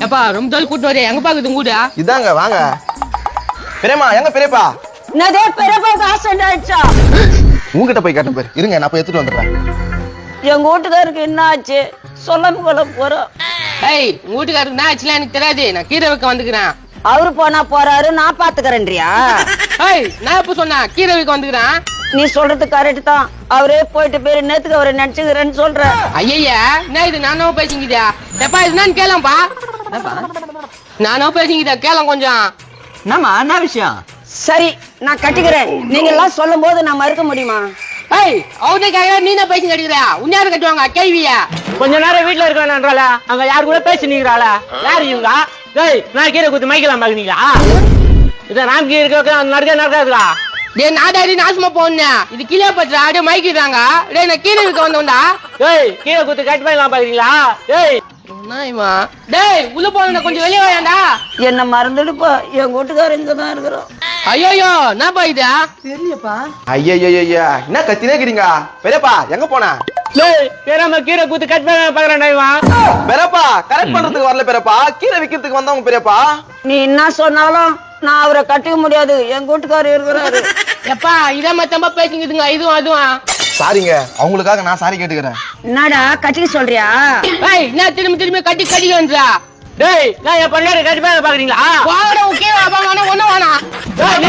எப்பா ரொம்ப தோல் கூட்டு வரே எங்க பாக்குது கூட இதாங்க வாங்க பெரியம்மா எங்க பெரியப்பா என்னதே பெரியப்பா ஆக்சிடென்ட் ஆயிடுச்சா உங்ககிட்ட போய் கேட்ட பேர் இருங்க நான் போய் எடுத்துட்டு வந்துடுறேன் எங்க வீட்டுக்காருக்கு என்ன ஆச்சு சொல்லாம கொள்ள போறோம் ஏய் உங்க வீட்டுக்காரருக்கு என்ன ஆச்சுலாம் எனக்கு தெரியாது நான் கீரை வைக்க வந்துக்கிறேன் அவரு போனா போறாரு நான் பாத்துக்கிறேன்றியா ஏய் நான் எப்ப சொன்னேன் கீரை வைக்க வந்துக்கிறேன் நீ சொல்றது கரெக்ட் தான் அவரே போயிட்டு பேரு நேத்துக்கு அவரை நினைச்சுக்கிறேன்னு சொல்ற ஐயா என்ன இது நானோ பேசிக்கிட்டியா எப்பா இது நான் கேளம்பா நானோ பேசிக்கிட்டா கேளம் கொஞ்சம் என்னம்மா என்ன விஷயம் சரி நான் கட்டிக்கிறேன் நீங்க எல்லாம் சொல்லும் போது நான் மறுக்க முடியுமா ஏய் அவனுக்காக நீ என்ன பேசி கட்டிக்கிறியா உன்யாரு கட்டுவாங்க கேள்வியா கொஞ்ச நேரம் வீட்டுல இருக்கவேன்றால அங்க யாரு கூட பேசி நீங்கறாள யாரு இவங்க டேய் நான் கீரை குத்து மைக்கலாம் பாக்குறீங்களா இத ராம் கீரை இருக்க நடக்காதுடா டேய் நாடாரி நாசமா போனே இது கீழே பட்றா அப்படியே மைக்கிறாங்க டேய் நான் கீழே இருக்க வந்தோம்டா டேய் கீரை குத்து கட் பண்ணலாம் பாக்குறீங்களா டேய் நாய்மா டேய் உள்ள போறேன் கொஞ்சம் வெளிய வாடா என்ன மறந்துடுப்பா என் வீட்டுக்காரர் இங்க தான் இருக்கிறோம் ஐயோ என்னப்பா இது தெரியப்பா ஐயா என்ன கத்தினே இருக்கிறீங்க பெரியப்பா எங்க போன டேய் பேராம கீரை குத்து கட் பண்ண பாக்குறேன் இவன் பெரியப்பா கரெக்ட் பண்றதுக்கு வரல பெரியப்பா கீரை விக்கிறதுக்கு வந்தவங்க பெரியப்பா நீ என்ன சொன்னாலும் நான் அவரை கட்டிக்க முடியாது என் வீட்டுக்காரர் இருக்கிறாரு எப்பா இத மத்தமா பேசிக்கிதுங்க இதுவும் சாரிங்க அவங்களுக்காக நான் சாரி கேட்டுக்கிறேன் என்னடா கட்டிக்க சொல்றியா ஏய் என்ன திரும்பி கட்டி கட்டிக்கன்றா டேய் நான் என் பண்ணாரு கட் பண்ண பாக்குறீங்களா வாடா ஓகே வா வேணா ஒண்ணு வேணா டேய்